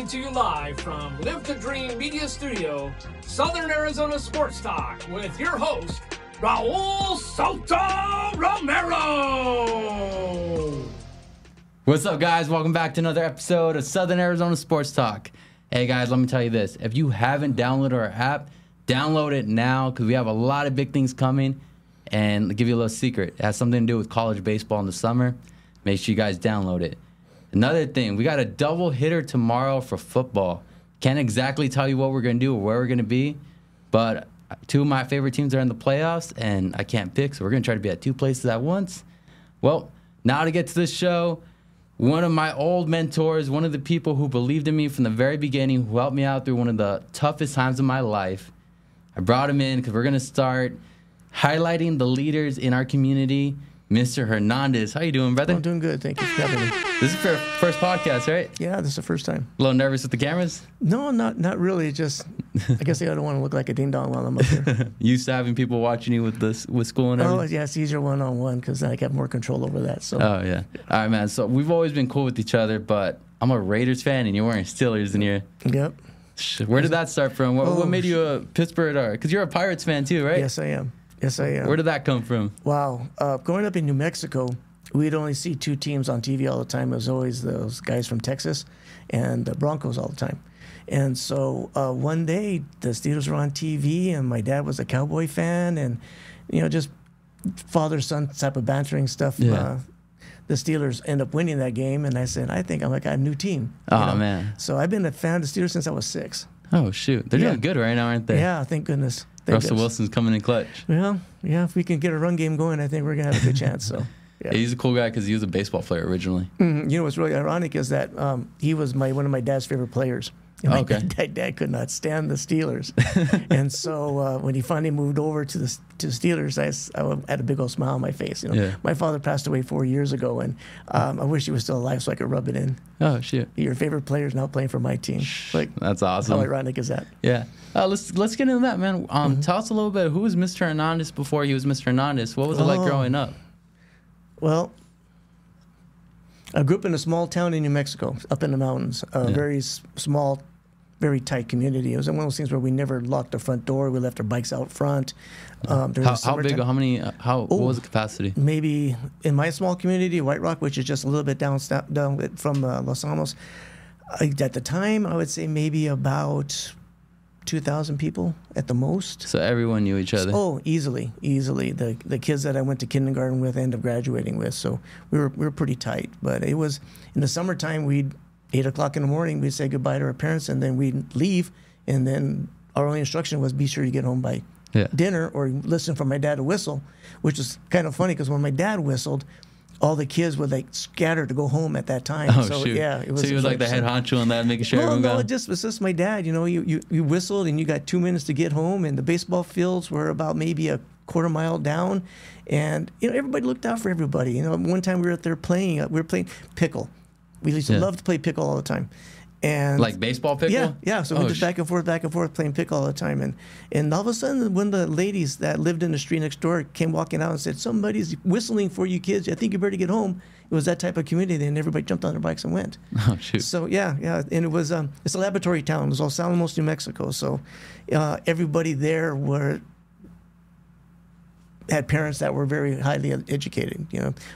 coming to you live from Live to Dream Media Studio, Southern Arizona Sports Talk, with your host, Raul Soto Romero. What's up, guys? Welcome back to another episode of Southern Arizona Sports Talk. Hey, guys, let me tell you this. If you haven't downloaded our app, download it now because we have a lot of big things coming. And I'll give you a little secret. It has something to do with college baseball in the summer. Make sure you guys download it. Another thing, we got a double hitter tomorrow for football. Can't exactly tell you what we're going to do or where we're going to be, but two of my favorite teams are in the playoffs, and I can't pick, so we're going to try to be at two places at once. Well, now to get to this show, one of my old mentors, one of the people who believed in me from the very beginning, who helped me out through one of the toughest times of my life. I brought him in because we're going to start highlighting the leaders in our community. Mr. Hernandez. How you doing, brother? I'm doing good. Thank you for having me. This is your first podcast, right? Yeah, this is the first time. A little nervous with the cameras? No, not really. Just, I guess I don't want to look like a ding-dong while I'm up here. Used to having people watching you with school and everything? Oh, yeah, it's easier one-on-one because I have more control over that. So. Oh, yeah. All right, man. So we've always been cool with each other, but I'm a Raiders fan, and you're wearing Steelers in here. Yep. Where did that start from? What made you a Pittsburgh? Because you're a Pirates fan too, right? Yes, I am. Yes, I am. Where did that come from? Wow. Growing up in New Mexico, we'd only see two teams on TV all the time. It was always those guys from Texas and the Broncos all the time. And so one day, the Steelers were on TV, and my dad was a Cowboy fan, and, just father-son type of bantering stuff. Yeah. The Steelers end up winning that game, and I said, I think I'm like a new team. Oh, man. So I've been a fan of the Steelers since I was 6. Oh, shoot. They're doing good right now, aren't they? Yeah, thank goodness. Russell Wilson's coming in clutch. Well, yeah, if we can get a run game going, I think we're going to have a good chance. So, yeah. He's a cool guy because he was a baseball player originally. What's really ironic is that he was one of my dad's favorite players. My dad could not stand the Steelers. And so when he finally moved over to the Steelers, I had a big old smile on my face. My father passed away 4 years ago, and I wish he was still alive so I could rub it in. Oh, shit. Your favorite player is now playing for my team. That's awesome. How ironic is that? Yeah. Let's get into that, man. Tell us a little bit. Who was Mr. Hernandez before he was Mr. Hernandez? What was it like growing up? Well, I grew up in a small town in New Mexico, up in the mountains. Very small, very tight community. It was one of those things where we never locked the front door. We left our bikes out front. How big? How many? What was the capacity? Maybe in my small community, White Rock, which is just a little bit down from Los Alamos. At the time, I would say maybe about 2,000 people at the most. So everyone knew each other. Oh, easily. The kids that I went to kindergarten with, ended up graduating with. So we were pretty tight. But it was in the summertime. 8 o'clock in the morning, we'd say goodbye to our parents, and then we'd leave. And then our only instruction was be sure you get home by dinner, or listen for my dad to whistle, which is kind of funny because when my dad whistled, all the kids would scatter to go home at that time. Oh, so, shoot. Yeah, it was. So he was like the head honcho on that, making sure everyone got. No, it was just my dad. You whistled, and you got 2 minutes to get home, and the baseball fields were about maybe a quarter mile down, and everybody looked out for everybody. One time we were out there playing. We were playing pickle. We used to love to play pickle all the time. And like baseball pickle? Yeah. So we just back and forth, playing pickle all the time. And all of a sudden, one of the ladies that lived in the street next door came walking out and said, "Somebody's whistling for you kids. I think you better get home." It was that type of community, and everybody jumped on their bikes and went. Oh, shoot. So, yeah. And it was, it's a laboratory town. It was Los Alamos, New Mexico. So everybody there had parents that were very highly educated.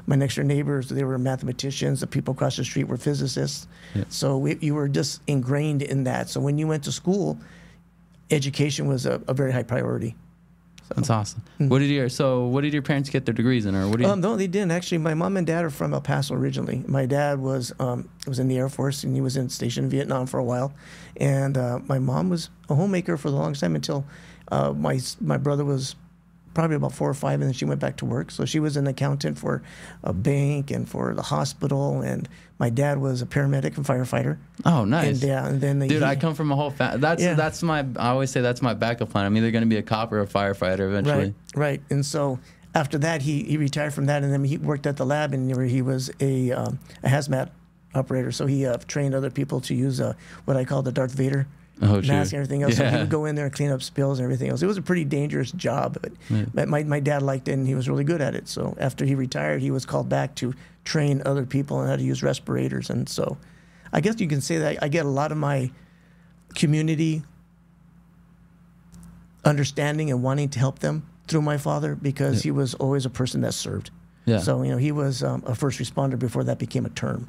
My next door neighbors, they were mathematicians. The people across the street were physicists. Yeah. So you were just ingrained in that. So when you went to school, education was a very high priority. So. That's awesome. What did your parents get their degrees in, or what? No, they didn't actually. My mom and dad are from El Paso originally. My dad was in the Air Force, and he was stationed in Vietnam for a while. And my mom was a homemaker for the longest time until my brother was probably about 4 or 5, and then she went back to work. So she was an accountant for a bank and for the hospital, and my dad was a paramedic and firefighter. Oh, nice. And then dude, I come from a whole family. That's my. I always say that's my backup plan. I'm either going to be a cop or a firefighter eventually. Right. And so after that, he retired from that, and then he worked at the lab, and he was a hazmat operator. So he trained other people to use what I call the Darth Vader mask and everything else. Yeah. So he would go in there and clean up spills and everything else. It was a pretty dangerous job, but my dad liked it, and he was really good at it. So after he retired, he was called back to train other people on how to use respirators. And so I guess you can say that I get a lot of my community understanding and wanting to help them through my father because he was always a person that served. Yeah. So, he was a first responder before that became a term.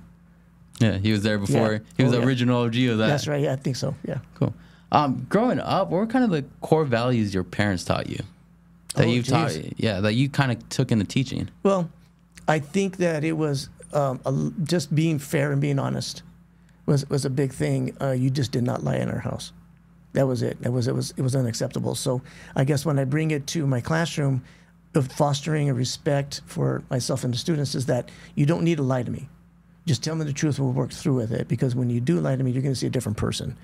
Yeah, he was there before. Yeah. He was the original OG of that. That's right. Yeah, I think so. Yeah. Cool. Growing up, what were kind of the core values your parents taught you? That that you kind of took into teaching? Well, I think that it was just being fair and being honest was a big thing. You just did not lie in our house. That was it. It was unacceptable. So I guess when I bring it to my classroom, of fostering a respect for myself and the students is that you don't need to lie to me. Just tell me the truth. We'll work through with it. Because when you do lie to me, you're going to see a different person.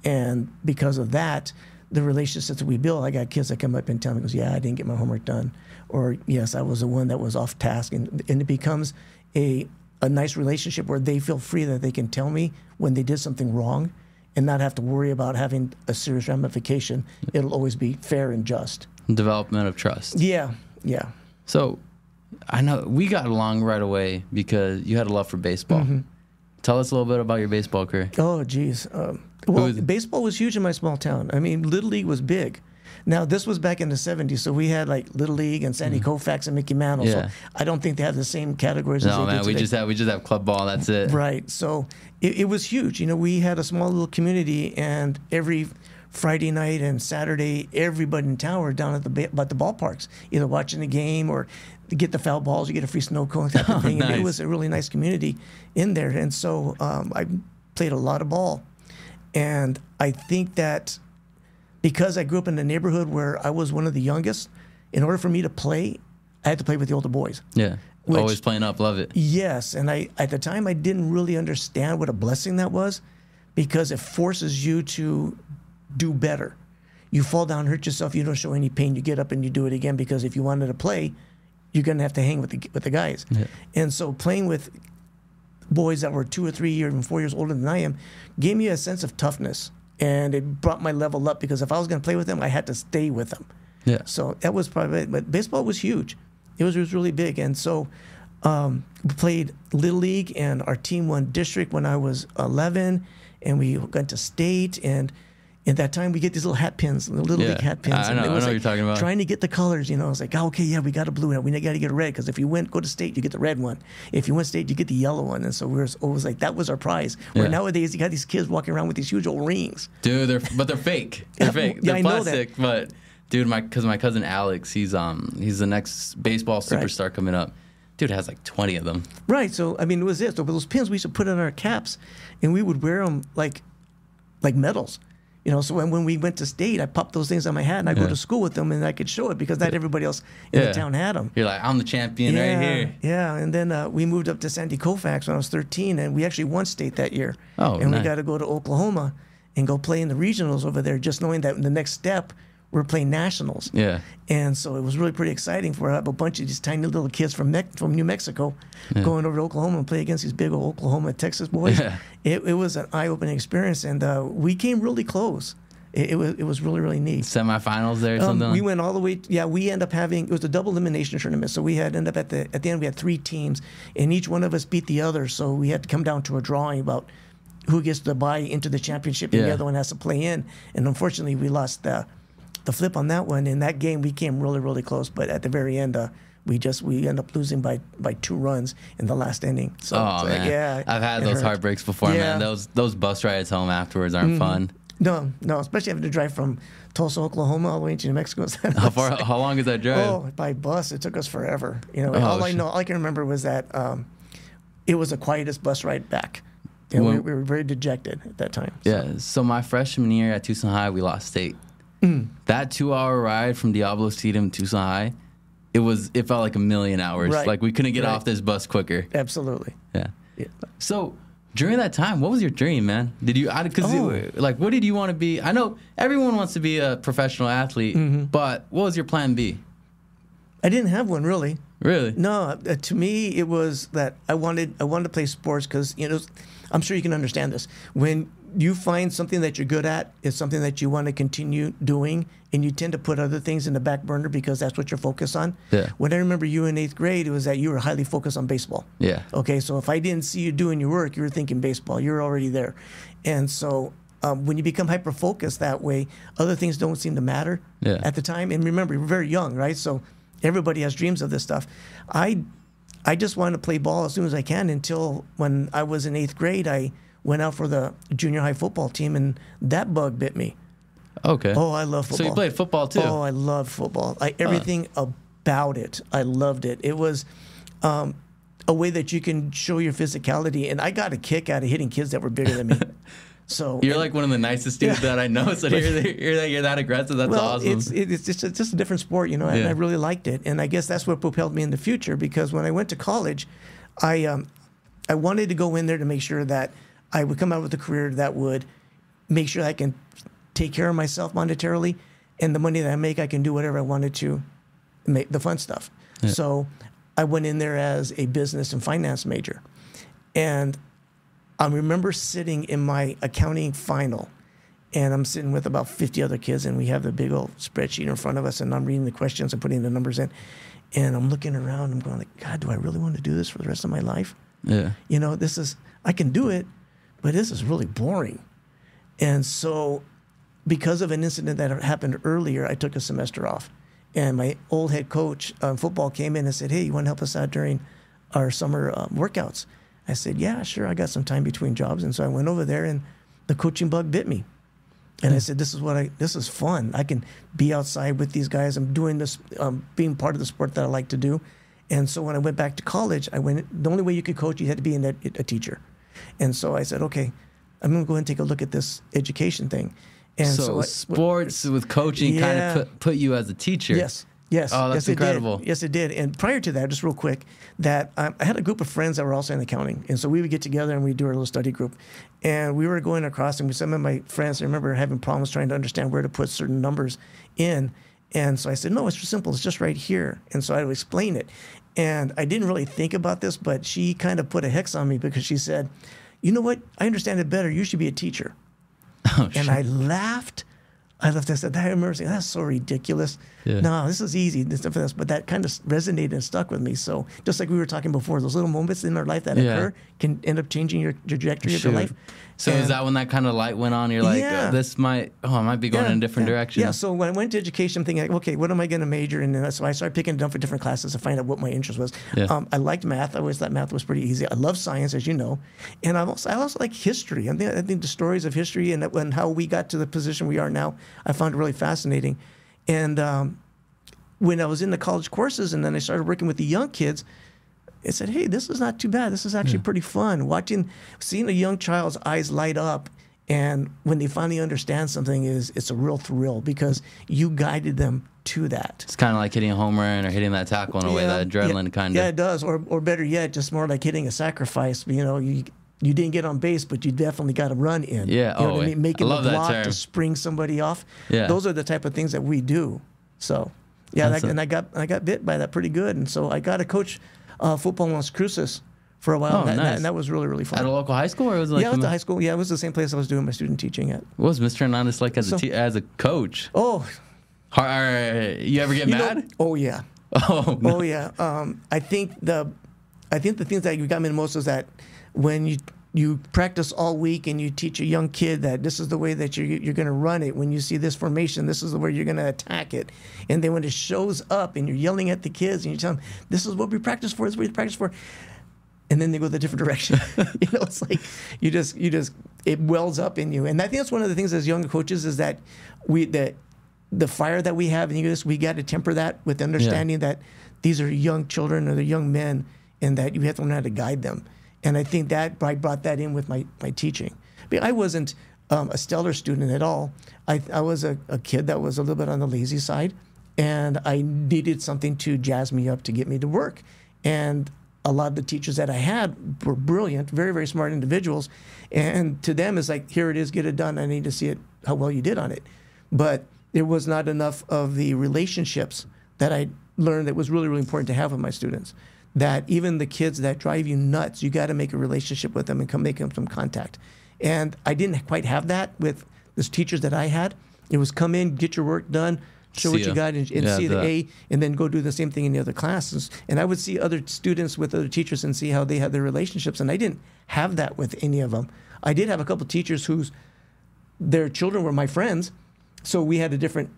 And because of that, the relationships that we build, I got kids that come up and tell me, yeah, I didn't get my homework done. Or, yes, I was the one that was off task. And it becomes a nice relationship where they feel free that they can tell me when they did something wrong and not have to worry about having a serious ramification. It'll always be fair and just. Development of trust. Yeah, yeah. So I know we got along right away because you had a love for baseball. Mm-hmm. Tell us a little bit about your baseball career. Oh, geez. Baseball was huge in my small town. I mean, Little League was big. Now, this was back in the 70s, so we had like Little League and Sandy Koufax and Mickey Mantle. Yeah. So I don't think they have the same categories as they do today. We just have club ball. That's it. Right. So it was huge. We had a small little community, and every Friday night and Saturday, everybody in town were down at the ballparks, either watching the game or to get the foul balls, you get a free snow cone, type of thing. Nice. And it was a really nice community in there. And so I played a lot of ball. And I think that because I grew up in a neighborhood where I was one of the youngest, in order for me to play, I had to play with the older boys. Yeah. Always playing up, love it. Yes. And at the time, I didn't really understand what a blessing that was because it forces you to do better. You fall down, hurt yourself, you don't show any pain, you get up and you do it again because if you wanted to play, you're going to have to hang with the guys. Yeah. And so playing with boys that were 2 or 3 years, even 4 years older than I am, gave me a sense of toughness. And it brought my level up because if I was going to play with them, I had to stay with them. Yeah. So that was probably it. But baseball was huge. It was really big. And so we played Little League, and our team won district when I was 11, and we went to state. And at that time, we get these little hat pins, the Little League hat pins. I know what you're talking about. Trying to get the colors, I was like, okay, yeah, we got a blue one. We got to get a red because if you go to state, you get the red one. If you win state, you get the yellow one. And so we were always like, that was our prize. Where nowadays, you got these kids walking around with these huge old rings. Dude, they're fake. They're fake. They're plastic, but dude, my cousin Alex, he's the next baseball superstar coming up. Dude has like 20 of them. Right. So I mean, it was it. So those pins we used to put on our caps, and we would wear them like medals. So when we went to state, I popped those things on my hat, and I go to school with them, and I could show it because not everybody else in the town had them. You're like, I'm the champion right here. Yeah, and then we moved up to Sandy Koufax when I was 13, and we actually won state that year. Oh, and nice. We got to go to Oklahoma and go play in the regionals over there, just knowing that in the next step, we're playing nationals. Yeah. And so it was really pretty exciting for a bunch of these tiny little kids from New Mexico going over to Oklahoma and play against these big old Oklahoma, Texas boys. Yeah. It was an eye-opening experience, and we came really close. It was really, really neat. Semifinals there or something? We went all the way. We ended up having, it was a double elimination tournament. So we had ended up at the end, we had 3 teams, and each one of us beat the other. So we had to come down to a drawing about who gets to buy into the championship and the other one has to play in. And unfortunately, we lost the flip on that one. In that game, we came really, really close. But at the very end, we ended up losing by 2 runs in the last inning. So man. I've had those heartbreaks before, man. Those bus rides home afterwards aren't fun. No, especially having to drive from Tulsa, Oklahoma, all the way to New Mexico. How long is that drive? Oh, by bus, it took us forever. All I can remember was that it was the quietest bus ride back. We were very dejected at that time. Yeah. So my freshman year at Tucson High, we lost state. That 2-hour ride from Diablo Stadium to Tucson High, it felt like a million hours. Right. Like we couldn't get off this bus quicker. Absolutely. Yeah. So during that time, what was your dream, man? What did you want to be? I know everyone wants to be a professional athlete, but what was your plan B? I didn't have one, really. Really? No, to me, it was that I wanted to play sports because, I'm sure you can understand this. When you find something that you're good at, is something that you want to continue doing, and you tend to put other things in the back burner because that's what you're focused on. Yeah. When I remember you in 8th grade, it was that you were highly focused on baseball. Yeah. Okay, so if I didn't see you doing your work, you were thinking baseball. You were already there. And so when you become hyper-focused that way, other things don't seem to matter at the time. And remember, you're very young, right? So everybody has dreams of this stuff. I just wanted to play ball as soon as I can until when I was in 8th grade, I went out for the junior high football team, and that bug bit me. Okay. Oh, I love football. So you played football too? Oh, I love football. Everything about it. I loved it. It was a way that you can show your physicality, and I got a kick out of hitting kids that were bigger than me. So you're like one of the nicest dudes that I know. So you're that aggressive. That's awesome. It's just a different sport, you know, and I really liked it. And I guess that's what propelled me in the future, because when I went to college, I wanted to go in there to make sure that I would come out with a career that would make sure I can take care of myself monetarily, and the money that I make, I can do whatever I wanted to, make the fun stuff. Yeah. So I went in there as a business and finance major. And I remember sitting in my accounting final, and I'm sitting with about 50 other kids, and we have the big old spreadsheet in front of us, and I'm reading the questions and putting the numbers in. And I'm looking around, I'm going like, God, do I really want to do this for the rest of my life? Yeah. You know, I can do it, but this is really boring. And so because of an incident that happened earlier, I took a semester off. And my old head coach on football came in and said, hey, you want to help us out during our summer workouts? I said, yeah, sure. I got some time between jobs. And so I went over there, and the coaching bug bit me. And I said, this is fun. I can be outside with these guys. I'm doing this, being part of the sport that I like to do. And so when I went back to college, the only way you could coach, you had to be a teacher. And so I said, okay, I'm going to go ahead and take a look at this education thing. And so sports with coaching kind of put you as a teacher. Yes. Yes. Oh, that's incredible. Yes, it did. And prior to that, just real quick, that I had a group of friends that were also in accounting. And so we would get together and we'd do our little study group. And we were going across, and some of my friends, I remember having problems trying to understand where to put certain numbers in. And so I said, no, it's just simple. It's just right here. And so I would explain it. And I didn't really think about this, but she kind of put a hex on me, because she said, you know what? I understand it better. You should be a teacher. Oh, and I laughed. I said, I remember saying, that's so ridiculous. Yeah. No, this is easy. But that kind of resonated and stuck with me. So just like we were talking before, those little moments in our life that occur can end up changing your trajectory of your life. So is that when that kind of light went on? You're like, I might be going in a different direction. Yeah, so when I went to education, I'm thinking, like, okay, what am I going to major in? And so I started picking it up for different classes to find out what my interest was. Yeah. I liked math. I always thought math was pretty easy. I love science, as you know. And I also like history. I think the stories of history and how we got to the position we are now, I found it really fascinating. And when I was in the college courses, and then I started working with the young kids, I said, hey, this is not too bad. This is actually pretty fun. Seeing a young child's eyes light up, and when they finally understand something, it's a real thrill, because you guided them to that. It's kind of like hitting a home run or hitting that tackle in a way, that adrenaline kind of. Yeah, it does. Or better yet, just more like hitting a sacrifice. You know, you didn't get on base, but you definitely got a run in. Yeah, you know what I mean? Making the block to spring somebody off. Yeah. Those are the type of things that we do. So, and I got bit by that pretty good. And so I got to coach football in Las Cruces for a while, and that was really, really fun. At a local high school, or was it like? Yeah, I went to high school. Yeah, it was the same place I was doing my student teaching at. What was Mr. Hernandez like as a coach? Oh, you ever get mad? Oh yeah. Oh no. Oh yeah. I think the things that you got me the most is that when you practice all week and you teach a young kid that this is the way that you're going to run it. When you see this formation, this is the way you're going to attack it. And then when it shows up and you're yelling at the kids and you tell them, this is what we practice for, this is what we practice for. And then they go the different direction. It's like it wells up in you. And I think that's one of the things as young coaches is that the fire that we have in us, we got to temper that with understanding that these are young children or they're young men, and that you have to learn how to guide them. And I think that I brought that in with my teaching. I wasn't a stellar student at all. I was a kid that was a little bit on the lazy side, and I needed something to jazz me up to get me to work. And a lot of the teachers that I had were brilliant, very, very smart individuals. And to them, it's like, here it is, get it done. I need to see it, how well you did on it. But there was not enough of the relationships that I learned that was really, really important to have with my students. That even the kids that drive you nuts, you got to make a relationship with them and make them some contact. And I didn't quite have that with the teachers that I had. It was come in, get your work done, show what you got, and see the A, and then go do the same thing in the other classes. And I would see other students with other teachers and see how they had their relationships, and I didn't have that with any of them. I did have a couple of teachers whose their children were my friends, so we had a different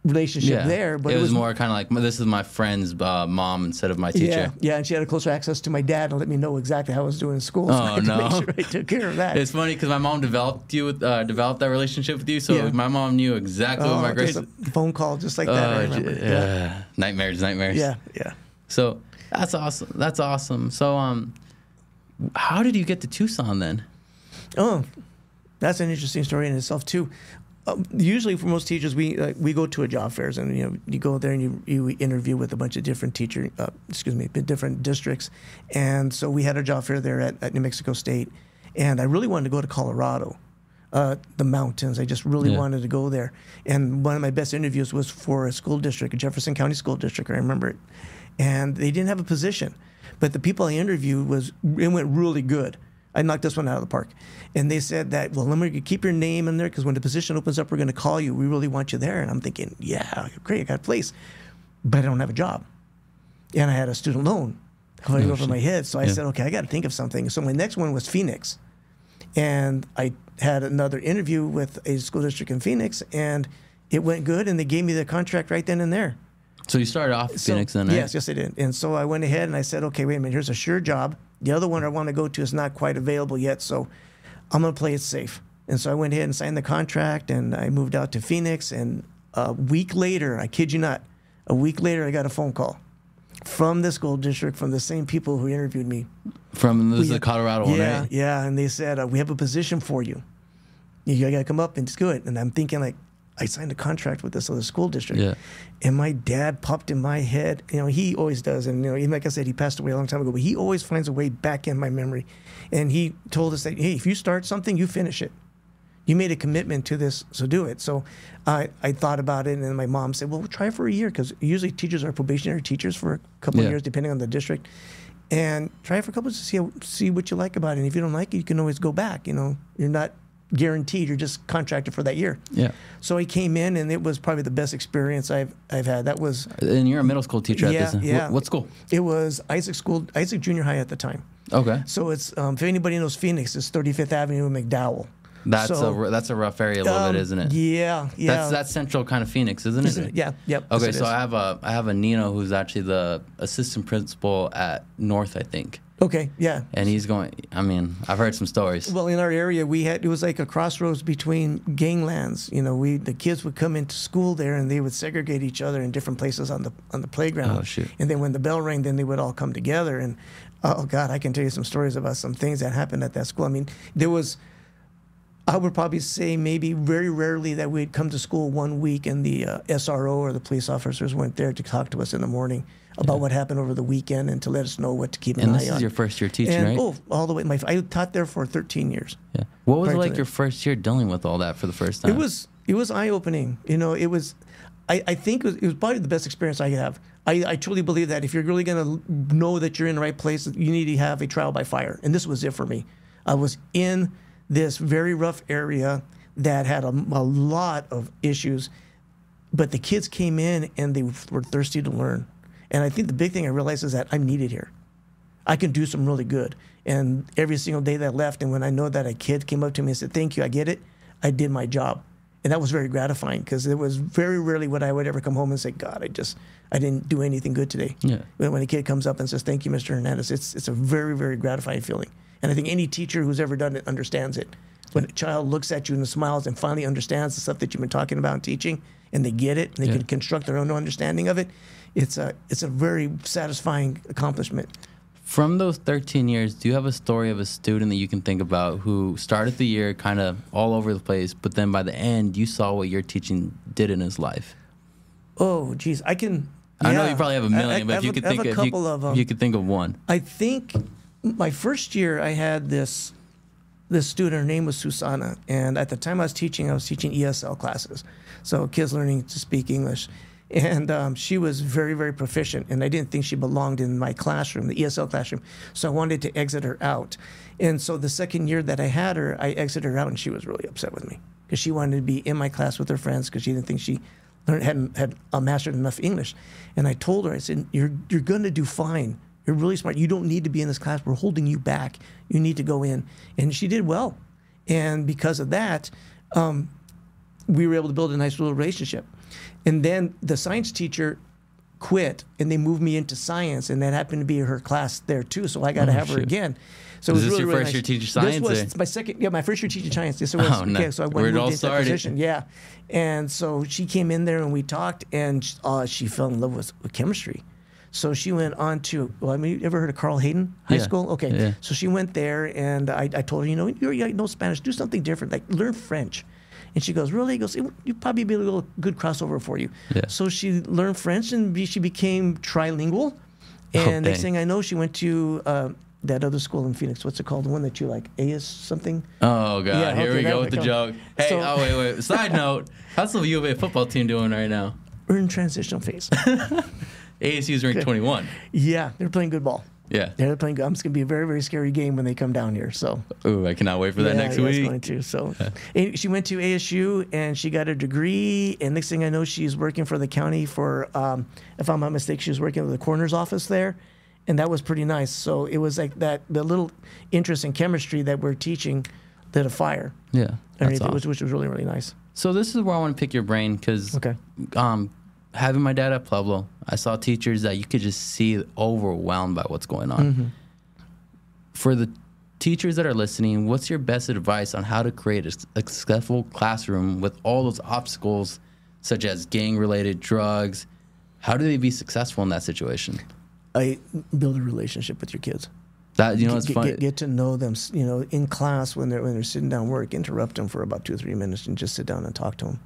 relationship there. But it was more kind of like, this is my friend's mom instead of my teacher. Yeah, and she had a closer access to my dad and let me know exactly how I was doing in school. So I had to make sure I took care of that. It's funny because my mom developed that relationship with you, so my mom knew exactly what my grades. Just a phone call just like that. I remember. Nightmares. Yeah. So that's awesome. So how did you get to Tucson then? Oh, that's an interesting story in itself too. Usually, for most teachers, we go to a job fairs, and you go there and you interview with a bunch of different different districts. And so we had a job fair there at New Mexico State, and I really wanted to go to Colorado, the mountains. I just really wanted to go there. And one of my best interviews was for a school district, a Jefferson County school district. I remember it, and they didn't have a position, but the people I interviewed it went really good. I knocked this one out of the park. And they said that, well, let me keep your name in there because when the position opens up, we're going to call you. We really want you there. And I'm thinking, yeah, great, I got a place. But I don't have a job. And I had a student loan hovering over my head. So I said, okay, I got to think of something. So my next one was Phoenix. And I had another interview with a school district in Phoenix, and it went good, and they gave me the contract right then and there. So you started off in Phoenix then, right? Yes, I did. And so I went ahead and I said, okay, wait a minute, here's a sure job. The other one I want to go to is not quite available yet, so I'm going to play it safe. And so I went ahead and signed the contract, and I moved out to Phoenix. And a week later, I kid you not, I got a phone call from the school district, from the same people who interviewed me. This is the Colorado one, right? Yeah, and they said, we have a position for you. You got to come up and do it. And I'm thinking, like, I signed a contract with this other school district. Yeah. And my dad popped in my head. He always does. And, even like I said, he passed away a long time ago, but he always finds a way back in my memory. And he told us that, hey, if you start something, you finish it. You made a commitment to this, so do it. So I thought about it, and then my mom said, well, we'll try for a year, because usually teachers are probationary teachers for a couple of years, depending on the district. And try it for a couple to see what you like about it. And if you don't like it, you can always go back. You're not guaranteed, you're just contracted for that year. Yeah. So I came in, and it was probably the best experience I've had. That was. And you're a middle school teacher at this. Yeah. What school? It was Isaac Junior High at the time. Okay. So it's if anybody knows Phoenix, it's 35th Avenue in McDowell. That's a rough area a little bit, isn't it? Yeah. That's central kind of Phoenix, isn't it? Yeah. Yep. Okay, so I have a Nino who's actually the assistant principal at North, I think. Okay, yeah. And he's going. I mean, I've heard some stories. Well, in our area, it was like a crossroads between ganglands. The kids would come into school there, and they would segregate each other in different places on the playground. Oh shoot! And then when the bell rang, then they would all come together. And oh God, I can tell you some stories about some things that happened at that school. I mean, there was. I would probably say maybe very rarely that we'd come to school one week and the SRO or the police officers weren't there to talk to us in the morning about what happened over the weekend and to let us know what to keep an eye on. And this is your first year teaching, right? Oh, all the way. I taught there for 13 years. Yeah. What was it like your first year dealing with all that for the first time? It was eye-opening. It was. I think it was probably the best experience I could have. I truly believe that if you're really going to know that you're in the right place, you need to have a trial by fire. And this was it for me. I was in this very rough area that had a lot of issues, but the kids came in and they were thirsty to learn. And I think the big thing I realized is that I'm needed here. I can do some really good. And every single day that I left, and when I know that a kid came up to me and said, thank you, I get it, I did my job. And that was very gratifying, because it was very rarely would I ever come home and say, God, I didn't do anything good today. Yeah. When a kid comes up and says, thank you, Mr. Hernandez, it's a very, very gratifying feeling. And I think any teacher who's ever done it understands it. When a child looks at you and smiles and finally understands the stuff that you've been talking about and teaching, and they get it, and they can construct their own understanding of it, it's a very satisfying accomplishment. From those 13 years, do you have a story of a student that you can think about who started the year kind of all over the place, but then by the end, you saw what your teaching did in his life? Oh, geez. I know you probably have a million, but if you could think of one. I think my first year, I had this student. Her name was Susana, and at the time I was teaching ESL classes, so kids learning to speak English. And she was very, very proficient, and I didn't think she belonged in my classroom, the ESL classroom, so I wanted to exit her out. And so the second year that I had her, I exited her out, and she was really upset with me because she wanted to be in my class with her friends because she didn't think she had mastered enough English. And I told her, I said, you're going to do fine. You're really smart. You don't need to be in this class. We're holding you back. You need to go in. And she did well. And because of that, we were able to build a nice little relationship. And then the science teacher quit, and they moved me into science, and that happened to be her class there too. So I got to have her again. So was it was this really, your really first nice. year teaching science? This was my second, my first year teaching science. Yes, it was. Oh, no. Yeah, so I Where it moved all into that started. position. Yeah, and so she came in there and we talked, and she fell in love with chemistry. So she went on to, you ever heard of Carl Hayden High School? Okay. Yeah. So she went there, and I told her, you know Spanish, do something different, like learn French. And she goes, really? He goes, you'd probably be a little good crossover for you. Yeah. So she learned French, and she became trilingual. And next thing I know, she went to that other school in Phoenix. What's it called? The one that you like, AS something? Oh, God. Yeah, Here we go with the joke. Hey, So- wait. Side note, how's the U of A football team doing right now? We're in transitional phase. ASU's ranked 21. Yeah, they're playing good ball. Yeah. They're playing good. It's going to be a very, very scary game when they come down here. So. Ooh, I cannot wait for that next It's week. going to. So, and she went to ASU, and she got a degree. And next thing I know, she's working for the county for, if I'm not mistaken, she was working with the coroner's office there. And that was pretty nice. So it was like that, the little interest in chemistry that we're teaching lit a fire. Yeah. That's awesome. Which was really, really nice. So this is where I want to pick your brain because having my dad at Pueblo, I saw teachers that you could just see overwhelmed by what's going on. Mm-hmm. For the teachers that are listening, what's your best advice on how to create a successful classroom with all those obstacles, such as gang-related drugs? How do they be successful in that situation? I build a relationship with your kids. That it's funny. Get to know them. In class when they're sitting down work, interrupt them for about 2 or 3 minutes and just sit down and talk to them.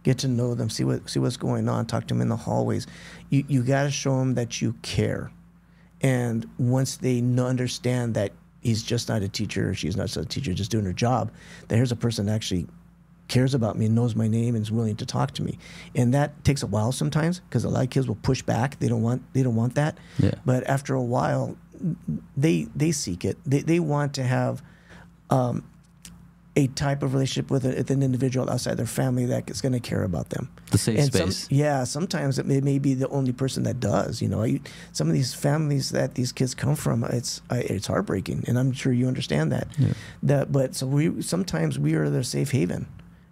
Get to know them. See what's going on. Talk to them in the hallways. You got to show them that you care. And once they understand that he's just not a teacher, or she's not just a teacher, just doing her job, that here's a person that actually cares about me and knows my name and is willing to talk to me. And that takes a while sometimes because a lot of kids will push back. They don't want that. Yeah. But after a while, they seek it. They want to have a type of relationship with an individual outside their family that is going to care about them. The safe space. Sometimes it may be the only person that does. Some of these families that these kids come from, it's heartbreaking, and I'm sure you understand that. Yeah. But sometimes we are their safe haven.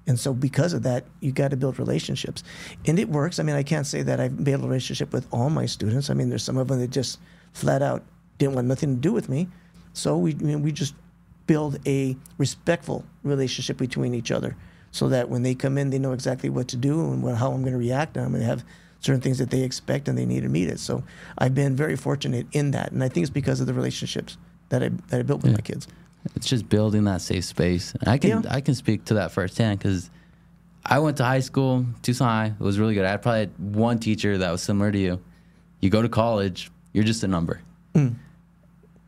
And so because of that, you got to build relationships. And it works. I can't say that I've built a relationship with all my students. There's some of them that just flat out didn't want nothing to do with me. So we just build a respectful relationship between each other so that when they come in, they know exactly what to do and how I'm going to react. And I'm going to have certain things that they expect and they need to meet it. So I've been very fortunate in that. And I think it's because of the relationships that I built with my kids. It's just building that safe space. I can speak to that firsthand because I went to high school, Tucson High. It was really good. I probably had one teacher that was similar to you. You go to college, you're just a number. Mm.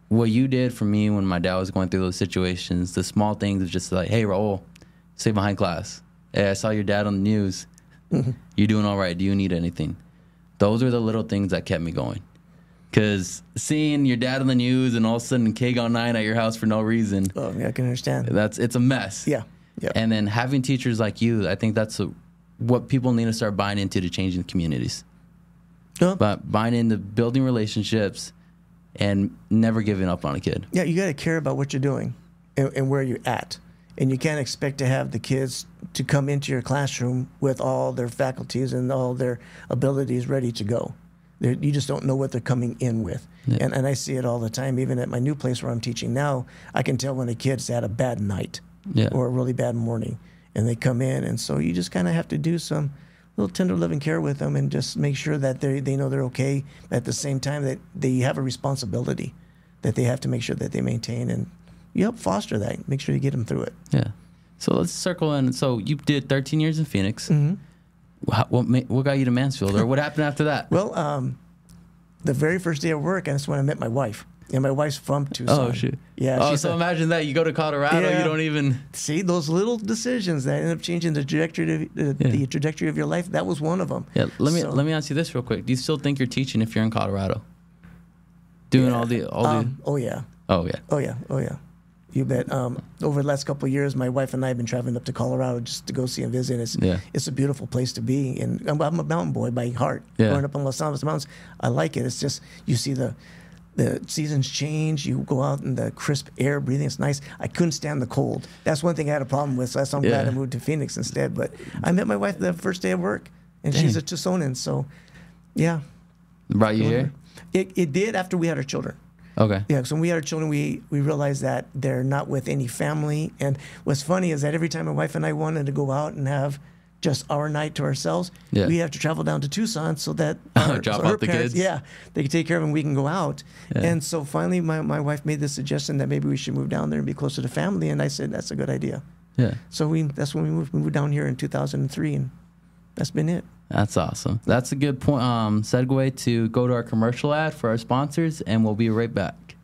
What you did for me when my dad was going through those situations, the small things of just like, hey, Raul, stay behind class. Hey, I saw your dad on the news. Mm-hmm. You doing all right? Do you need anything? Those are the little things that kept me going. Because seeing your dad on the news and all of a sudden K on 9 at your house for no reason. Oh, yeah, I can understand. It's a mess. Yeah. And then having teachers like you, I think that's what people need to start buying into to change the communities. But buying into building relationships and never giving up on a kid. Yeah, you got to care about what you're doing and where you're at. And you can't expect to have the kids to come into your classroom with all their faculties and all their abilities ready to go. You just don't know what they're coming in with. Yeah. And I see it all the time. Even at my new place where I'm teaching now, I can tell when a kid's had a bad night or a really bad morning. And they come in. And so you just kind of have to do some little tender loving care with them and just make sure that they know they're okay. But at the same time, that they have a responsibility that they have to make sure that they maintain. And you help foster that. Make sure you get them through it. Yeah. So let's circle in. So you did 13 years in Phoenix. Mm-hmm. What got you to Mansfield, or what happened after that? Well, the very first day of work, that's when I met my wife. And my wife's from Tucson. Oh, shit. Yeah. Oh, so imagine that. You go to Colorado, Yeah. you don't even... See, those little decisions that end up changing the trajectory of your life, that was one of them. Yeah, let me ask you this real quick. Do you still think you're teaching if you're in Colorado? Doing all the... Oh, yeah. Oh, yeah. Oh, yeah. Oh, yeah. You bet. Over the last couple of years, my wife and I have been traveling up to Colorado just to go see and visit. It's a beautiful place to be. And I'm a mountain boy by heart. Yeah. Growing up in Los Alamos Mountains, I like it. It's just, you see the seasons change. You go out in the crisp air, breathing. It's nice. I couldn't stand the cold. That's one thing I had a problem with. So that's why I'm glad I moved to Phoenix instead. But I met my wife the first day of work, and she's a Tucsonan. So, yeah. Brought you here? It did after we had our children. Okay. Yeah, so when we had our children, we realized that they're not with any family. And what's funny is that every time my wife and I wanted to go out and have just our night to ourselves, we have to travel down to Tucson so that drop off the parents, kids. yeah, they can take care of them. We can go out. Yeah. And so finally, my wife made the suggestion that maybe we should move down there and be closer to family. And I said that's a good idea. Yeah. So that's when we moved. We moved down here in 2003, and that's been it. That's awesome. That's a good point. Segue to go to our commercial ad for our sponsors, and we'll be right back.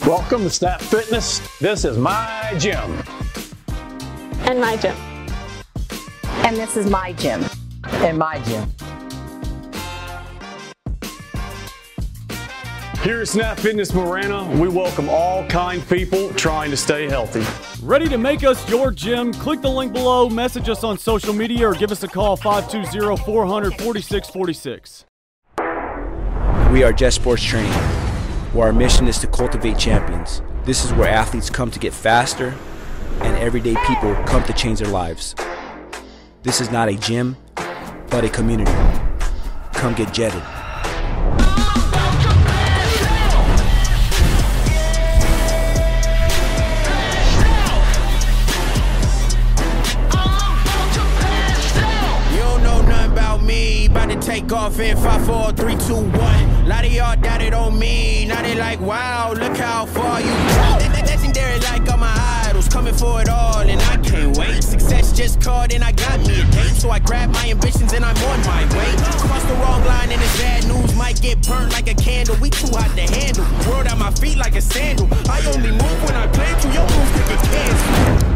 Welcome to Snap Fitness. This is my gym. And my gym. And this is my gym. And my gym. Here at Snap Fitness Marana, we welcome all kind people trying to stay healthy. Ready to make us your gym? Click the link below, message us on social media, or give us a call 520-400-4646. We are Jet Sports Training, where our mission is to cultivate champions. This is where athletes come to get faster and everyday people come to change their lives. This is not a gym, but a community. Come get jetted. About to take off in 5, 4, 3, 2, 1. Lot of y'all doubted on me. Now they like, wow, look how far you come. Legendary like all my idols, coming for it all, and I can't wait. Success just called and I got me a date. So I grabbed my ambitions and I'm on my way. Cross the wrong line and it's bad news. Might get burnt like a candle. We too hot to handle. World at my feet like a sandal. I only move when I plan to. Your moves could get canceled.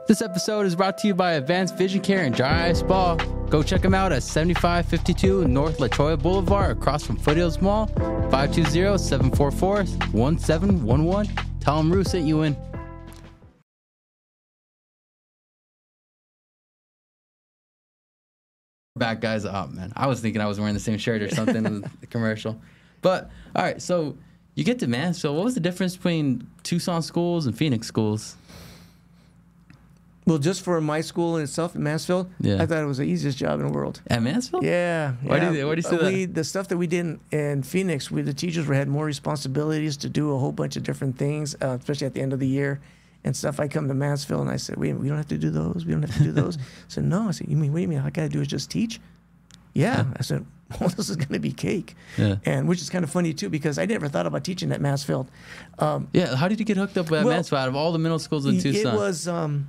This episode is brought to you by Advanced Vision Care and Dry Eye Spa. Go check them out at 7552 North La Troya Boulevard across from Foothills Mall, 520-744-1711. Tell them Rue sent you in. Back, guys. Oh, man. I was thinking I was wearing the same shirt or something in the commercial. But, all right, so you get to Mansfield. What was the difference between Tucson schools and Phoenix schools? Well, just for my school in itself in Mansfield, I thought it was the easiest job in the world. At Mansfield? Yeah. Why do you say that? The stuff that we did in Phoenix, the teachers had more responsibilities to do a whole bunch of different things, especially at the end of the year and stuff. I come to Mansfield and I said, wait, we don't have to do those? We don't have to do those? I said, no. I said, what do you mean? All I got to do is just teach? Yeah. I said, well, this is going to be cake. Yeah. And which is kind of funny, too, because I never thought about teaching at Mansfield. How did you get hooked up at Mansfield out of all the middle schools in Tucson?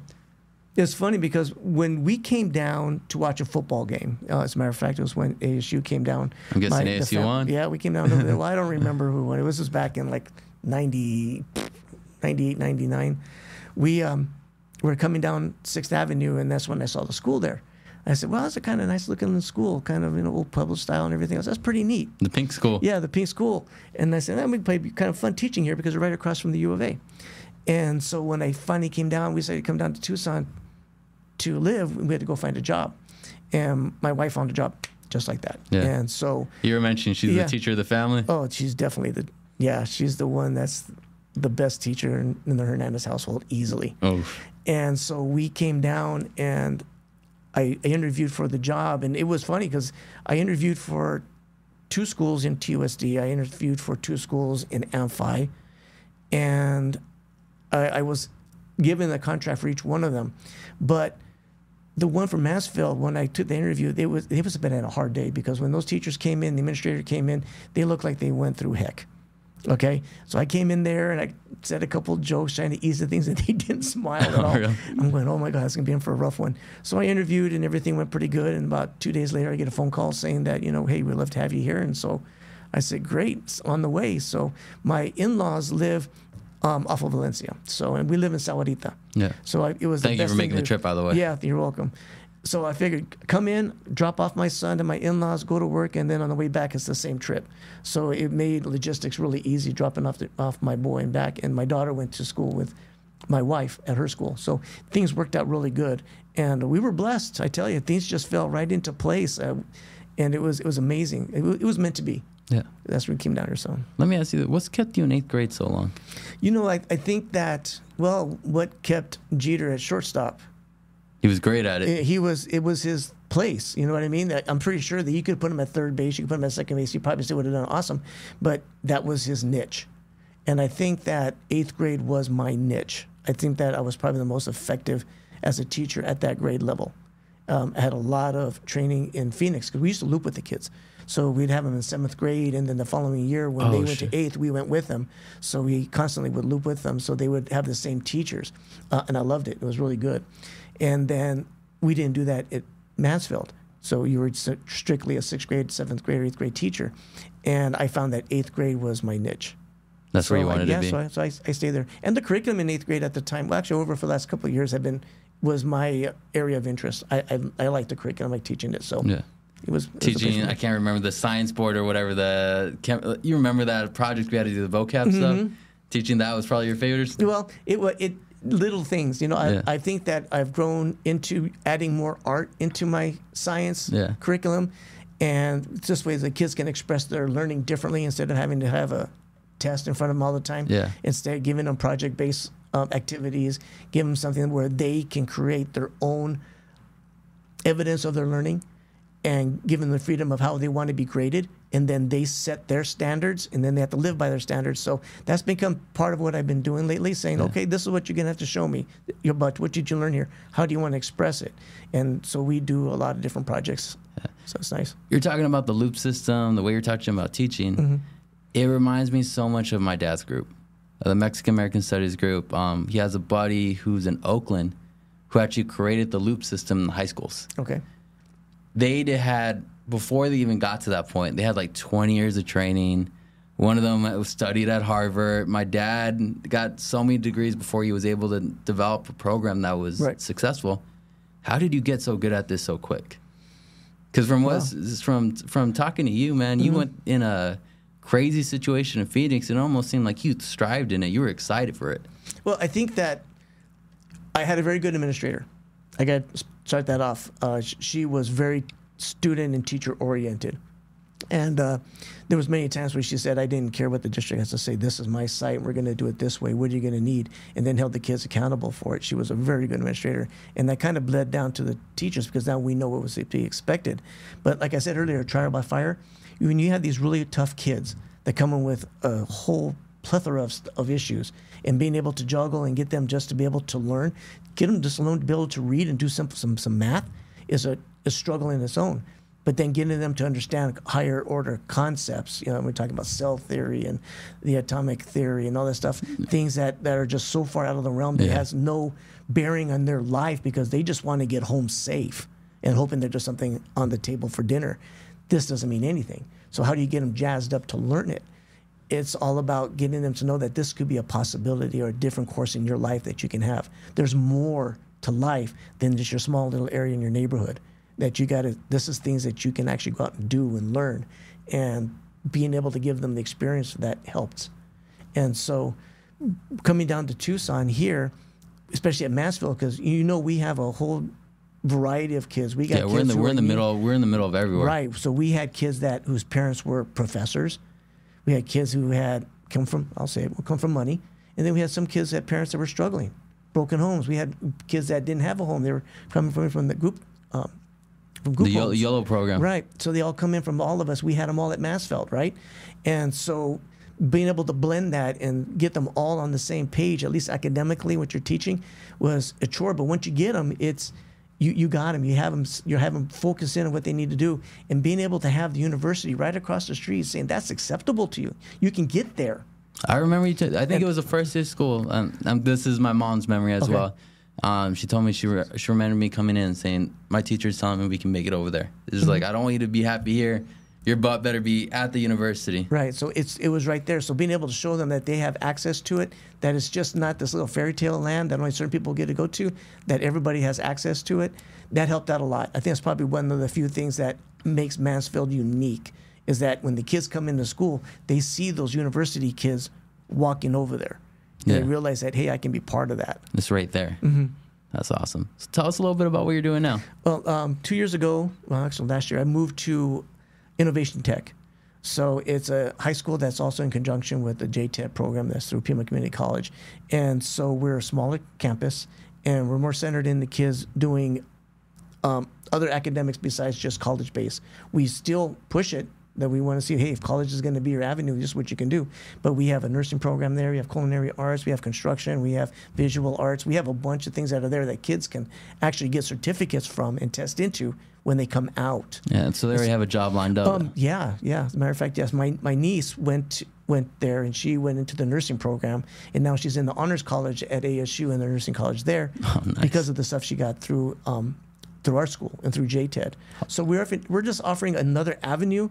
It's funny because when we came down to watch a football game, as a matter of fact, it was when ASU came down. I'm guessing ASU won. Yeah, we came down over there. Well, I don't remember who won. It was back in like 98, 99. We were coming down 6th Avenue, and that's when I saw the school there. I said, well, that's a kind of nice looking school, kind of old public style and everything else. That's pretty neat. The pink school. Yeah, the pink school. And I said, that would be kind of fun teaching here because we're right across from the U of A. And so when I finally came down, we decided to come down to Tucson to live, we had to go find a job. And my wife found a job just like that. Yeah. And so You were mentioning she's the teacher of the family? Oh, she's definitely she's the one that's the best teacher in the Hernandez household, easily. Oh. And so we came down, and I interviewed for the job. And it was funny because I interviewed for 2 schools in TUSD. I interviewed for 2 schools in Amphi. And I was given a contract for each one of them. But the one from Mansfield, when I took the interview, they must have been at a hard day, because when those teachers came in, the administrator came in, they looked like they went through heck. Okay, so I came in there and I said a couple of jokes trying to ease the things, and they didn't smile at all. Really? I'm going, oh my God, it's gonna be in for a rough one. So I interviewed, and everything went pretty good. And about 2 days later, I get a phone call saying that, hey, we'd love to have you here. And so I said, great, it's on the way. So my in-laws live off of Valencia. So, and we live in Sahuarita. Yeah. So it was. Thank you for making the trip, by the way. Yeah, you're welcome. So I figured, come in, drop off my son and my in-laws, go to work, and then on the way back, it's the same trip. So it made logistics really easy, dropping off my boy and back. And my daughter went to school with my wife at her school. So things worked out really good. And we were blessed, I tell you. Things just fell right into place. And it was amazing. It was meant to be. Yeah. That's when we came down here. So let me ask you, what's kept you in 8th grade so long? I think that, what kept Jeter at shortstop. He was great at it. It was his place. You know what I mean? I'm pretty sure that you could put him at third base, you could put him at second base, he probably still would have done awesome. But that was his niche. And I think that 8th grade was my niche. I think that I was probably the most effective as a teacher at that grade level. I had a lot of training in Phoenix, because we used to loop with the kids. So we'd have them in 7th grade, and then the following year when they went to 8th, we went with them. So we constantly would loop with them, so they would have the same teachers. And I loved it. It was really good. And then we didn't do that at Mansfield. So you were strictly a 6th grade, 7th grade, or 8th grade teacher. And I found that 8th grade was my niche. That's where you wanted to be. So I stayed there. And the curriculum in 8th grade at the time, well, actually over for the last couple of years, was my area of interest. I liked the curriculum, I like teaching it. So yeah. It was teaching. I can't remember the science board or whatever. You remember that project we had to do the vocab stuff? Teaching that was probably your favorite. Well, it little things. I think that I've grown into adding more art into my science curriculum, and it's just ways that kids can express their learning differently instead of having to have a test in front of them all the time. Yeah. Instead, giving them project-based activities, give them something where they can create their own evidence of their learning, and give them the freedom of how they want to be graded, and then they set their standards, and then they have to live by their standards. So that's become part of what I've been doing lately, saying, okay, this is what you're going to have to show me. But what did you learn here? How do you want to express it? And so we do a lot of different projects. So it's nice. You're talking about the loop system, the way you're talking about teaching. It reminds me so much of my dad's group, the Mexican American Studies group. He has a buddy who's in Oakland who actually created the loop system in the high schools. Okay. They had, before they even got to that point, they had like 20 years of training. One of them studied at Harvard. My dad got so many degrees before he was able to develop a program that was successful. How did you get so good at this so quick? Because from talking to you, man, you went in a crazy situation in Phoenix, and it almost seemed like you thrived in it. You were excited for it. Well, I think that I had a very good administrator. I got to start that off. She was very student and teacher oriented. And there was many times where she said, I didn't care what the district has to say. This is my site. We're going to do it this way. What are you going to need? And then held the kids accountable for it. She was a very good administrator. And that kind of bled down to the teachers, because now we know what was to be expected. But like I said earlier, trial by fire, when you have these really tough kids that come in with a whole plethora of issues, and being able to juggle and get them just to be able to learn, get them just alone to be able to read and do some math is a struggle in its own. But then getting them to understand higher order concepts, we're talking about cell theory and the atomic theory and all that stuff, things that are just so far out of the realm that it has no bearing on their life, because they just want to get home safe and hoping there's just something on the table for dinner. This doesn't mean anything. So how do you get them jazzed up to learn it? It's all about getting them to know that this could be a possibility or a different course in your life that you can have. There's more to life than just your small little area in your neighborhood. That this is things that you can actually go out and do and learn. And being able to give them the experience that helps. And so coming down to Tucson here, especially at Mansfield, because we have a whole variety of kids. We got we're in kids the middle. We're in the middle of everywhere. Right. So we had kids whose parents were professors. We had kids who had come from money, and then we had some kids that had parents that were struggling, broken homes. We had kids that didn't have a home. They were coming from the group. From group the yellow program. Right. So they all come in from all of us. We had them all at Massfeld, right? And so being able to blend that and get them all on the same page, at least academically, what you're teaching, was a chore. But once you get them, it's you got them. You have them focus in on what they need to do, and being able to have the university right across the street saying that's acceptable to you. You can get there. I remember I think it was the first day of school. This is my mom's memory as well. She told me she remembered me coming in and saying, my teacher's telling me we can make it over there. It's like, I don't want you to be happy here. Your butt better be at the university. Right. So it was right there. So being able to show them that they have access to it, that it's just not this little fairy tale land that only certain people get to go to, that everybody has access to it, that helped out a lot. I think that's probably one of the few things that makes Mansfield unique, is that when the kids come into school, they see those university kids walking over there. And they realize that, hey, I can be part of that. It's right there. That's awesome. So tell us a little bit about what you're doing now. Well, 2 years ago, well, actually last year, I moved to Innovation Tech. So it's a high school that's also in conjunction with the JTED program that's through Pima Community College. And so we're a smaller campus, and we're more centered in the kids doing other academics besides just college-based. We still push it, that we want to see, hey, if college is going to be your avenue, this is what you can do. But we have a nursing program there. We have culinary arts. We have construction. We have visual arts. We have a bunch of things that are there that kids can actually get certificates from and test into when they come out. Yeah, so they already have a job lined up. Yeah. As a matter of fact, yes. My niece went there, and she went into the nursing program, and now she's in the honors college at ASU in the nursing college there because of the stuff she got through our school and through JTED. So we're just offering another avenue.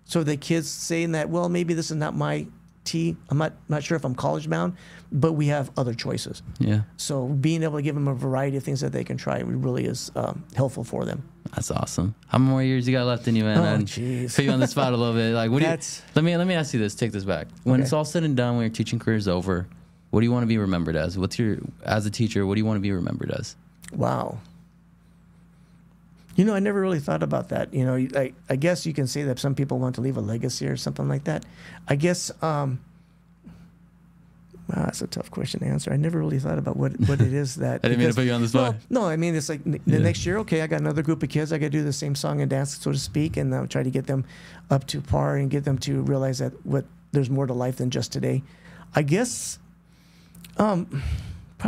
So the kids saying that, well, maybe this is not my tea. I'm not sure if I'm college bound, but we have other choices. Yeah. So being able to give them a variety of things that they can try really is helpful for them. That's awesome. How many more years you got left in you, man? Oh, jeez. Put you on the spot a little bit. Like, let me ask you this. Take this back. When it's all said and done, when your teaching career is over, what do you want to be remembered as? As a teacher, what do you want to be remembered as? Wow. I never really thought about that. I guess you can say that some people want to leave a legacy or something like that. I guess, wow, that's a tough question to answer. I never really thought about what it is that. I didn't mean to put you on the spot. No, I mean, it's like the next year, okay, I got another group of kids. I got to do the same song and dance, so to speak, and I'll try to get them up to par and get them to realize that there's more to life than just today. I guess, probably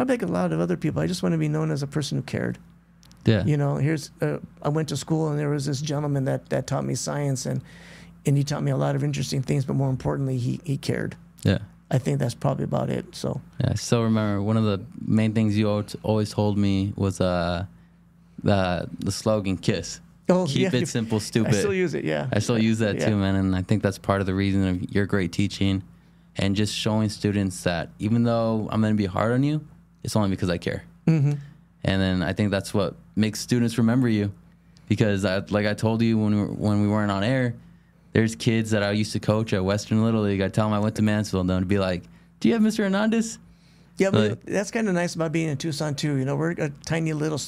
like a lot of other people, I just want to be known as a person who cared. Yeah. I went to school, and there was this gentleman that taught me science, and he taught me a lot of interesting things, but more importantly, he cared. Yeah. I think that's probably about it. So. Yeah, I still remember one of the main things you always told me was the slogan "KISS." Oh, Keep it simple, stupid. I still use it. Yeah. I still use that too, man, and I think that's part of the reason of your great teaching, and just showing students that even though I'm going to be hard on you, it's only because I care. Mm-hmm. And then I think that's what makes students remember you, because like I told you when we weren't on air, there's kids that I used to coach at Western Little League. I tell them I went to Mansfield, and to be like, "Do you have Mr. Hernandez?" Yeah, but that's kind of nice about being in Tucson too. We're a tiny little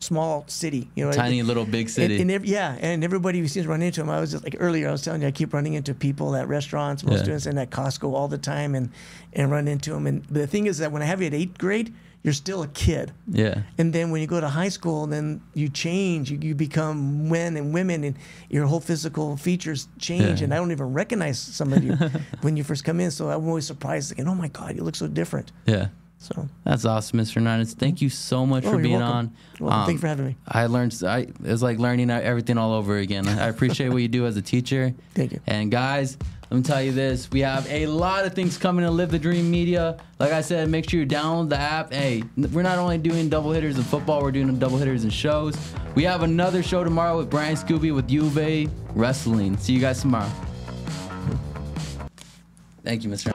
small city. Tiny little big city. And everybody who seems to run into them. I was just like earlier, I was telling you, I keep running into people at restaurants, most students, and at Costco all the time, and run into them. And the thing is that when I have you at 8th grade, you're still a kid. Yeah. And then when you go to high school, then you change. You become men and women, and your whole physical features change. Yeah. And I don't even recognize some of you when you first come in. So I'm always surprised, thinking, oh my God, you look so different. Yeah. So that's awesome, Mr. Hernandez. Thank you so much for being on. Thank you for having me. It's like learning everything all over again. I appreciate what you do as a teacher. Thank you. And guys, let me tell you this. We have a lot of things coming to Live the Dream Media. Like I said, make sure you download the app. Hey, we're not only doing double hitters in football, we're doing double hitters in shows. We have another show tomorrow with Brian Scooby with Juve Wrestling. See you guys tomorrow. Thank you, Mr.